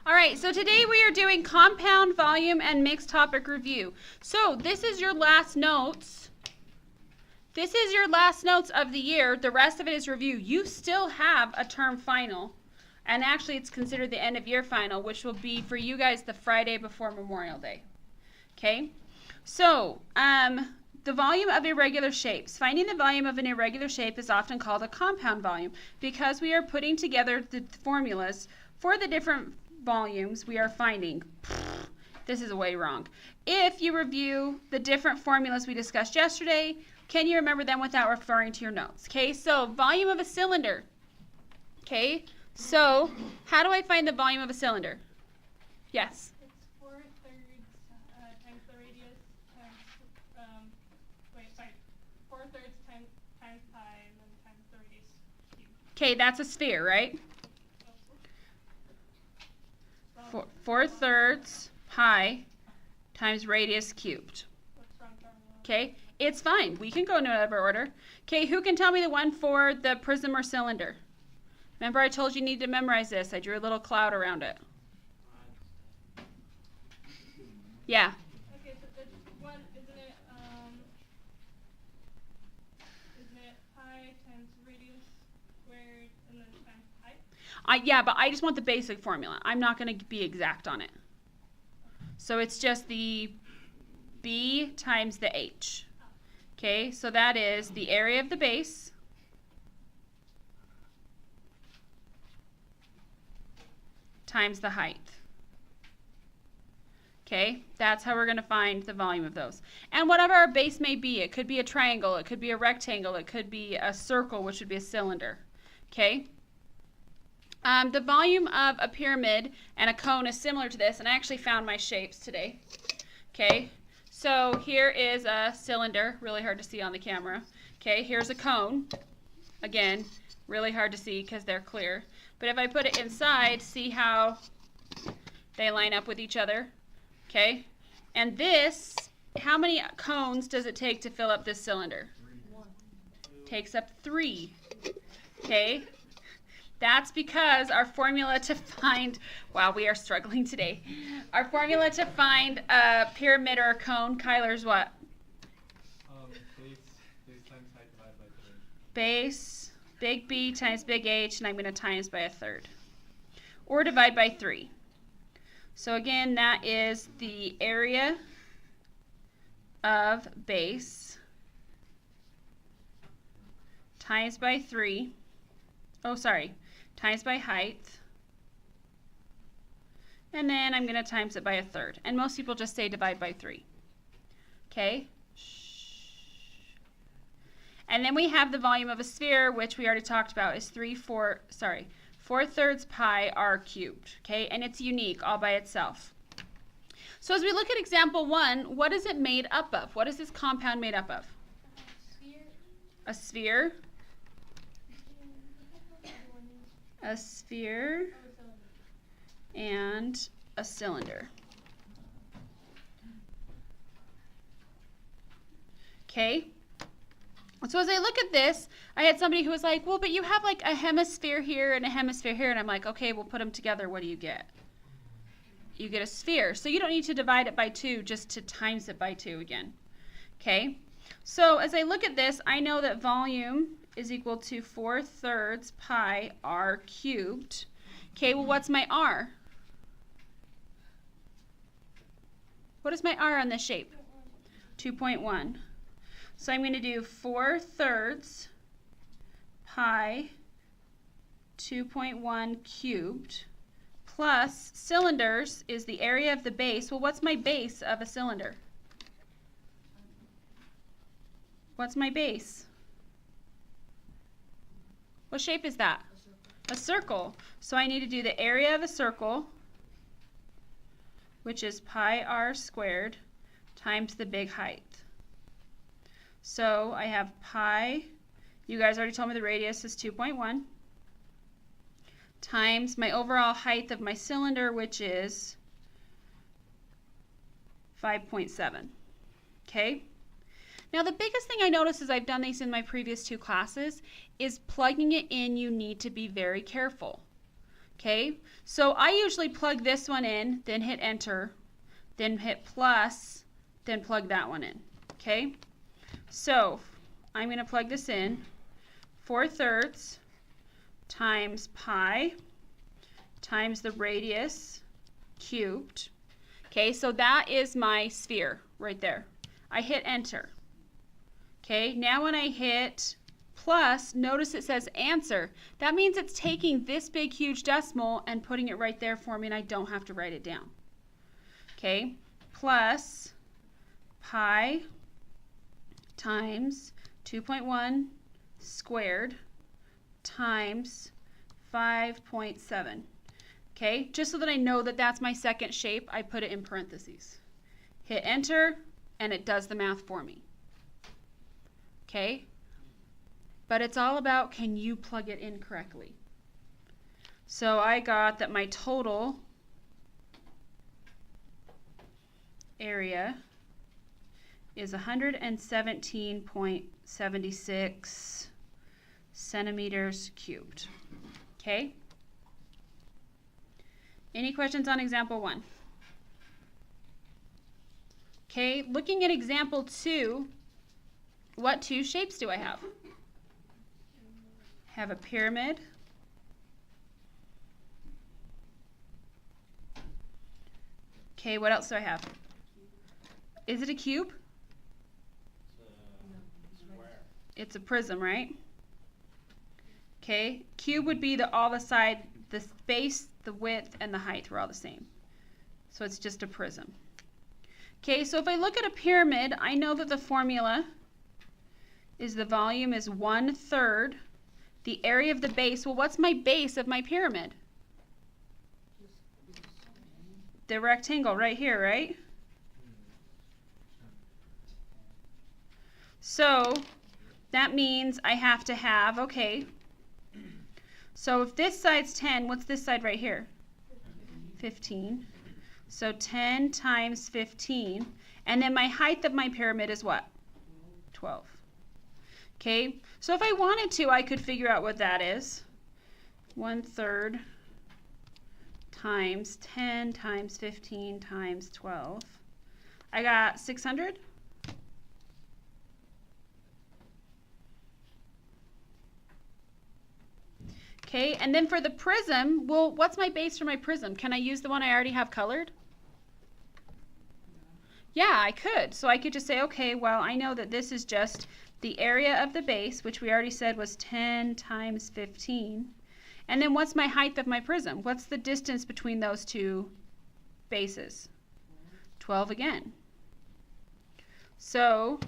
All right, so today we are doing compound, volume, and mixed topic review. So this is your last notes. This is your last notes of the year. The rest of it is review. You still have a term final, and actually it's considered the end of year final, which will be for you guys the Friday before Memorial Day. Okay, so the volume of irregular shapes. Finding the volume of an irregular shape is often called a compound volume because we are putting together the formulas for the different volumes we are finding. This is way wrong. If you review the different formulas we discussed yesterday, can you remember them without referring to your notes? Okay, so volume of a cylinder. Okay, so how do I find the volume of a cylinder? Yes. It's 4/3 times the radius times, 4/3 times pi and then times the radius cubed. Okay, that's a sphere, right? 4/3 pi times radius cubed. Okay, it's fine. We can go in whatever order. Okay, who can tell me the one for the prism or cylinder? Remember I told you you need to memorize this. I drew a little cloud around it. Yeah. Okay, so it's one, isn't it pi times radius squared and then times height? Yeah, but I just want the basic formula. I'm not going to be exact on it. So it's just the B times the H. Okay, so that is the area of the base times the height. Okay, that's how we're going to find the volume of those. And whatever our base may be, it could be a triangle, it could be a rectangle, it could be a circle, which would be a cylinder. Okay. The volume of a pyramid and a cone is similar to this, and I actually found my shapes today. Okay, so here is a cylinder, really hard to see on the camera. Okay, here's a cone. Again, really hard to see because they're clear. But if I put it inside, see how they line up with each other? Okay, and this, how many cones does it take to fill up this cylinder? 1. Takes up 3. Okay. That's because our formula to find, wow, we are struggling today. Our formula to find a pyramid or a cone, Kyler's what? Base times height divided by 3. Base, big B times big H, and I'm going to times by 1/3. Or divide by 3. So again, that is the area of base times by 3. Oh, sorry. Times by height, and then I'm going to times it by 1/3. And most people just say divide by 3. Okay? And then we have the volume of a sphere, which we already talked about, is 4/3 pi r cubed. Okay? And it's unique all by itself. So as we look at example 1, what is it made up of? What is this compound made up of? Sphere. A sphere. A sphere and a cylinder. Okay, so as I look at this, I had somebody who was like, well, but you have like a hemisphere here and a hemisphere here, and I'm like, okay, we'll put them together. What do you get? You get a sphere. So you don't need to divide it by 2, just to times it by 2 again. Okay, so as I look at this, I know that volume is equal to 4/3 pi r cubed. Okay, well, what's my r? What is my r on this shape? 2.1. So I'm going to do 4/3 pi 2.1 cubed plus cylinders is the area of the base. Well, what's my base of a cylinder? What's my base? What shape is that? A circle. So I need to do the area of a circle, which is pi r squared times the big height. So I have pi, you guys already told me the radius is 2.1, times my overall height of my cylinder, which is 5.7. Okay? Now the biggest thing I noticed as I've done these in my previous 2 classes is plugging it in, you need to be very careful. Okay, so I usually plug this one in, then hit enter, then hit plus, then plug that one in. Okay, so I'm going to plug this in. 4/3 times pi times the radius cubed. Okay, so that is my sphere right there. I hit enter. Okay, now when I hit plus, notice it says answer. That means it's taking this big huge decimal and putting it right there for me, and I don't have to write it down. Okay, plus pi times 2.1 squared times 5.7. Okay, just so that I know that that's my second shape, I put it in parentheses. Hit enter, and it does the math for me. Okay, but it's all about, can you plug it in correctly? So I got that my total area is 117.76 centimeters cubed. Okay? Any questions on example 1? Okay, looking at example 2, what 2 shapes do I have? I have a pyramid. Okay, what else do I have? Is it a cube? It's a prism, right? Okay, cube would be all the side, the base, the width, and the height were all the same. So it's just a prism. Okay, so if I look at a pyramid, I know that the formula is the volume is 1/3 the area of the base. Well, what's my base of my pyramid? The rectangle right here, right? So that means I have to have, okay, so if this side's 10, what's this side right here? 15. So 10 times 15. And then my height of my pyramid is what? 12. Okay, so if I wanted to, I could figure out what that is. 1/3 times 10 times 15 times 12. I got 600. Okay, and then for the prism, well, what's my base for my prism? Can I use the one I already have colored? Yeah, I could. So I could just say, okay, well, I know that this is just the area of the base, which we already said was 10 times 15. And then what's my height of my prism? What's the distance between those two bases? 12 again. So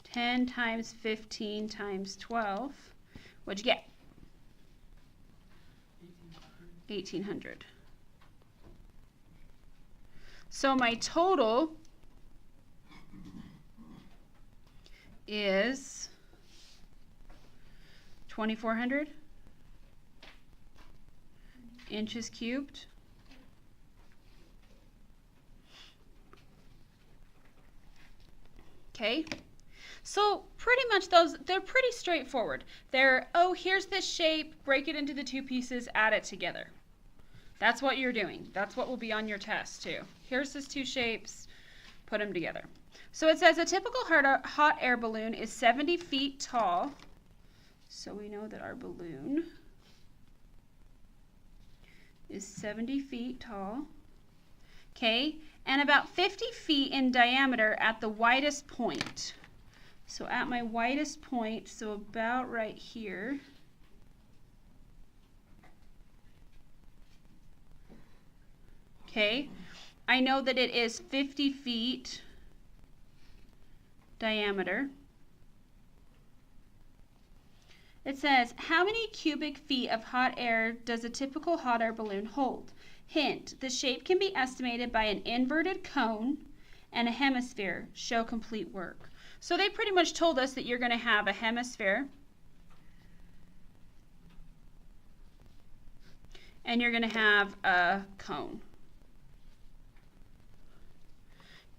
10 times 15 times 12, what'd you get? 1,800. So my total is 2,400 inches cubed. Okay, so pretty much they're pretty straightforward. They're, oh, here's this shape, break it into the 2 pieces, add it together. That's what you're doing. That's what will be on your test too. Here's these 2 shapes, put them together. So it says a typical hot air balloon is 70 feet tall. So we know that our balloon is 70 feet tall. Okay, and about 50 feet in diameter at the widest point. So at my widest point, so about right here. Okay, I know that it is 50 feet diameter. It says, how many cubic feet of hot air does a typical hot air balloon hold? Hint, the shape can be estimated by an inverted cone and a hemisphere. Show complete work. So they pretty much told us that you're going to have a hemisphere and you're going to have a cone.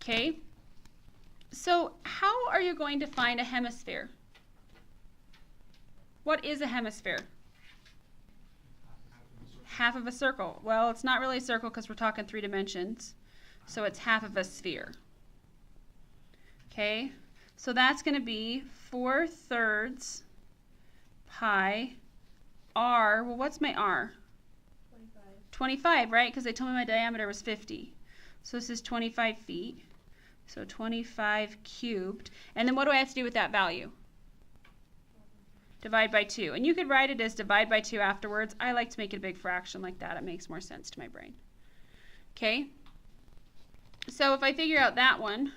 Okay, so how are you going to find a hemisphere? What is a hemisphere? Half of a circle. Well, it's not really a circle because we're talking 3 dimensions. So it's half of a sphere. Okay, so that's going to be 4/3 pi r. Well, what's my r? 25, right? Because they told me my diameter was 50. So this is 25 feet. So 25 cubed. And then what do I have to do with that value? Divide by 2. And you could write it as divide by 2 afterwards. I like to make it a big fraction like that. It makes more sense to my brain. Okay? So if I figure out that one,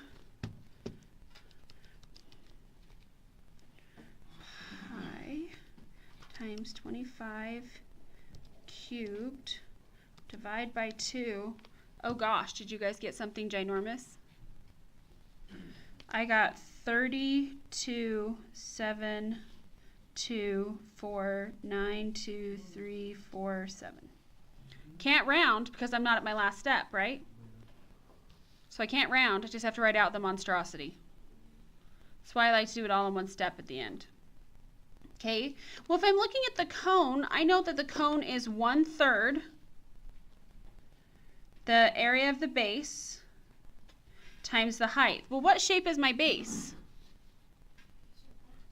pi times 25 cubed, divide by 2. Oh gosh, did you guys get something ginormous? I got 32,724,92347. Can't round because I'm not at my last step, right? So I can't round, I just have to write out the monstrosity. That's why I like to do it all in one step at the end. Okay, well if I'm looking at the cone, I know that the cone is 1/3 the area of the base times the height. Well, what shape is my base?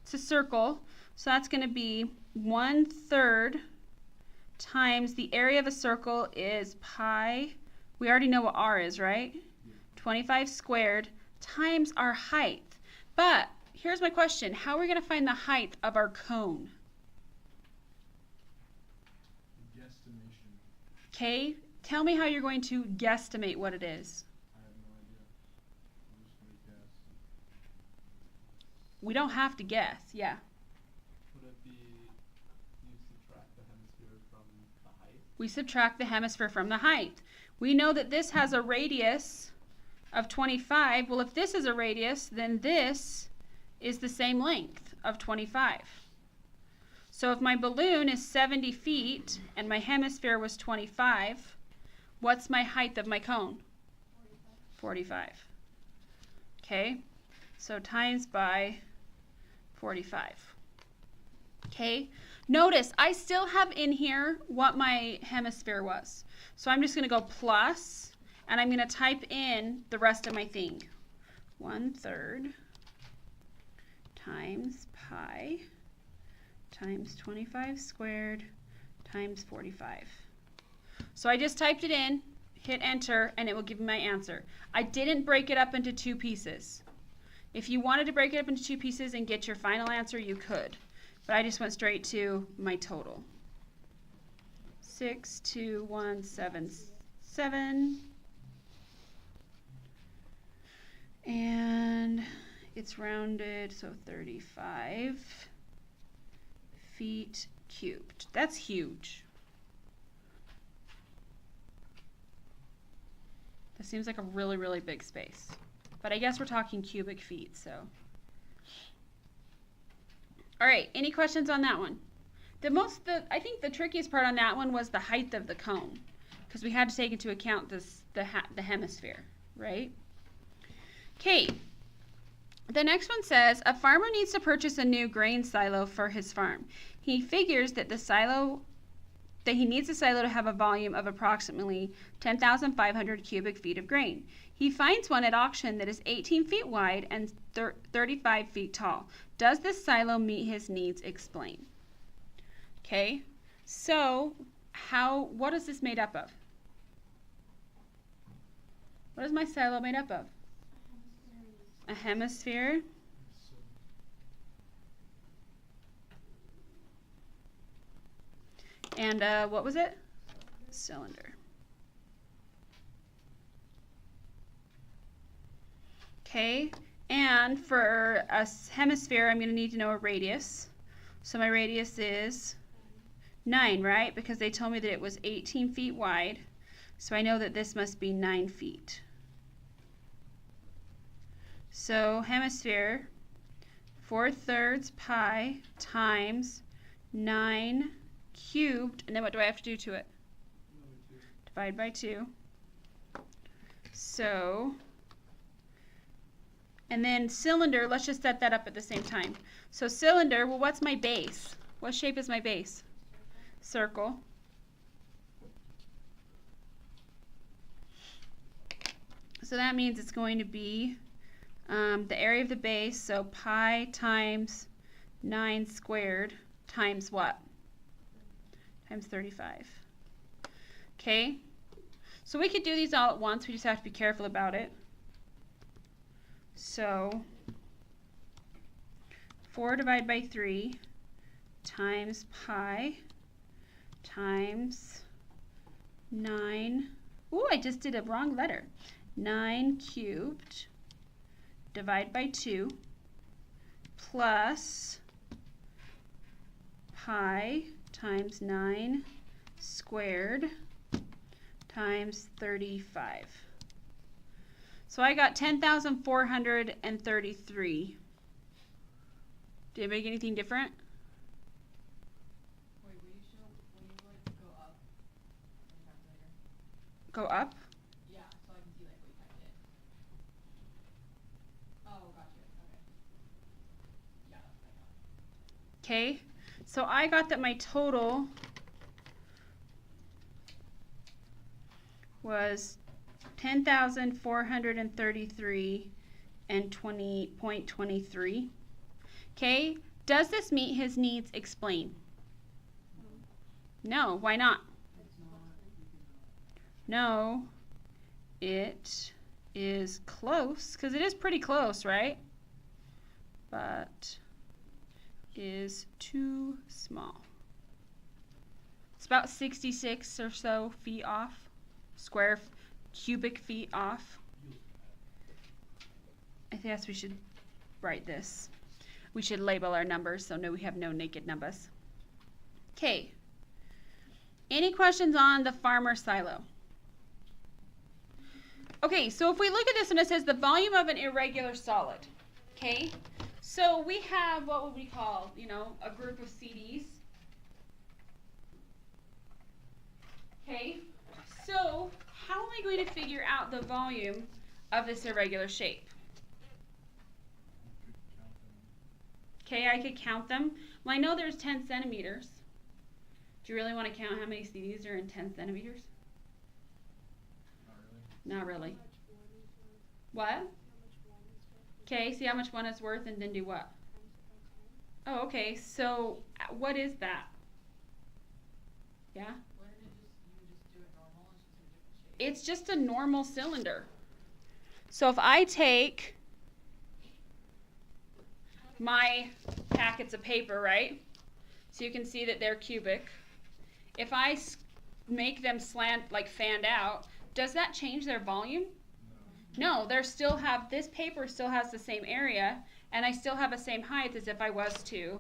It's a circle, so that's going to be 1/3 times the area of a circle is pi. We already know what r is, right? 25 squared times our height. But here's my question. How are we going to find the height of our cone? Guesstimation. Okay, tell me how you're going to guesstimate what it is. I have no idea. I'm just gonna guess. We don't have to guess, yeah. Would it be you subtract the hemisphere from the height? We subtract the hemisphere from the height. We know that this has a radius of 25. Well, if this is a radius, then this is the same length of 25. So if my balloon is 70 feet and my hemisphere was 25, what's my height of my cone? 45. Okay, so times by 45. Okay, notice I still have in here what my hemisphere was. So I'm just going to go plus, and I'm going to type in the rest of my thing. 1/3 times pi times 25 squared times 45. So I just typed it in, hit enter, and it will give me my answer. I didn't break it up into 2 pieces. If you wanted to break it up into 2 pieces and get your final answer, you could. But I just went straight to my total. 62177. And it's rounded, so 35 feet cubed. That's huge. That seems like a really, really big space. But I guess we're talking cubic feet, so. All right, any questions on that one? I think the trickiest part on that one was the height of the cone, because we had to take into account the hemisphere, right? Okay, the next one says, a farmer needs to purchase a new grain silo for his farm. He figures that he needs a silo to have a volume of approximately 10,500 cubic feet of grain. He finds one at auction that is 18 feet wide and 35 feet tall. Does this silo meet his needs? Explain. Okay, so what is this made up of? What is my silo made up of? A hemisphere. And what was it? Cylinder. Okay, and for a hemisphere, I'm going to need to know a radius. So my radius is 9, right? Because they told me that it was 18 feet wide. So I know that this must be 9 feet. So hemisphere, 4/3 pi times 9 cubed, and then what do I have to do to it? Divide by 2. So, and then cylinder, let's just set that up at the same time. So cylinder, well, what's my base? What shape is my base? Circle. So that means it's going to be the area of the base, so pi times 9 squared times what? Times 35. Okay? So we could do these all at once. We just have to be careful about it. So 4 divided by 3 times pi times 9. Ooh, I just did a wrong letter. 9 cubed divided by 2 plus pi times 9 squared times 35. So I got 10,433. Did it make anything different? Wait, will you like go up and calculator? Go up? Yeah, so I can see like what you typed in. Oh, gotcha. Okay. Yeah, that's what I got. Okay, so I got that my total was 10,433 and 20.23. Okay, does this meet his needs? Explain. No, why not? No, it is close, because it is pretty close, right? But is too small. It's about 66 or so feet off, cubic feet off. I guess we should write this. We should label our numbers so we have no naked numbers. Okay. Any questions on the farmer silo? Okay, so if we look at this and it says the volume of an irregular solid. Okay, so we have what would we call, a group of CDs. Okay, so how am I going to figure out the volume of this irregular shape? Okay, I could count them. Well, I know there's 10 centimeters. Do you really want to count how many CDs are in 10 centimeters? Not really. What? Okay, see how much one is worth and then do what? Oh, okay, so what is that? Yeah? Why didn't you just do it normal? It's just a different shape. It's just a normal cylinder. So if I take my packets of paper, right? So you can see that they're cubic. If I make them slant, like fanned out, does that change their volume? No, this paper still has the same area, and I still have the same height as if I was to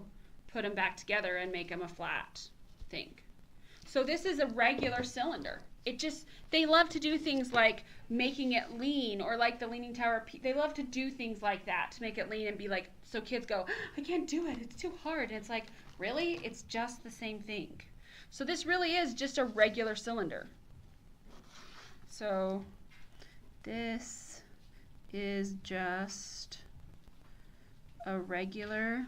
put them back together and make them a flat thing. So this is a regular cylinder. They love to do things like making it lean, or like the Leaning Tower. They love to do things like that to make it lean and be like, so kids go, I can't do it, it's too hard. And it's like, really? It's just the same thing. So this really is just a regular cylinder. So this is just a regular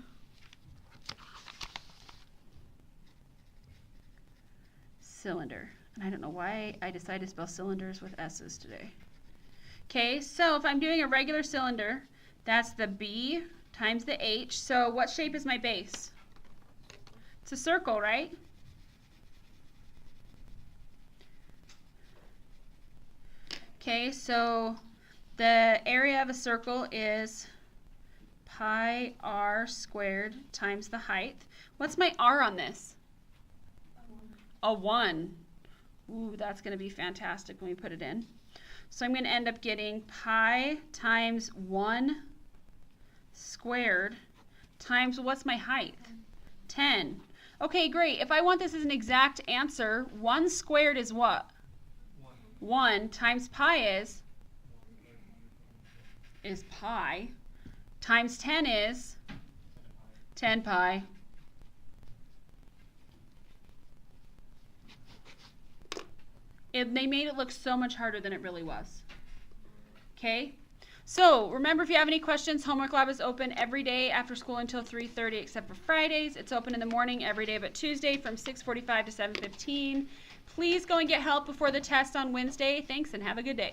cylinder. And I don't know why I decided to spell cylinders with S's today. Okay, so if I'm doing a regular cylinder, that's the B times the H. So what shape is my base? It's a circle, right? Okay, so the area of a circle is pi r squared times the height. What's my r on this? A 1. Ooh, that's going to be fantastic when we put it in. So I'm going to end up getting pi times 1 squared times, what's my height? 10. Okay, great. If I want this as an exact answer, 1 squared is what? 1 times pi is pi, times 10 is 10 pi. They made it look so much harder than it really was. Okay? So, remember, if you have any questions, Homework Lab is open every day after school until 3:30 except for Fridays. It's open in the morning every day but Tuesday from 6:45 to 7:15. Please go and get help before the test on Wednesday. Thanks and have a good day.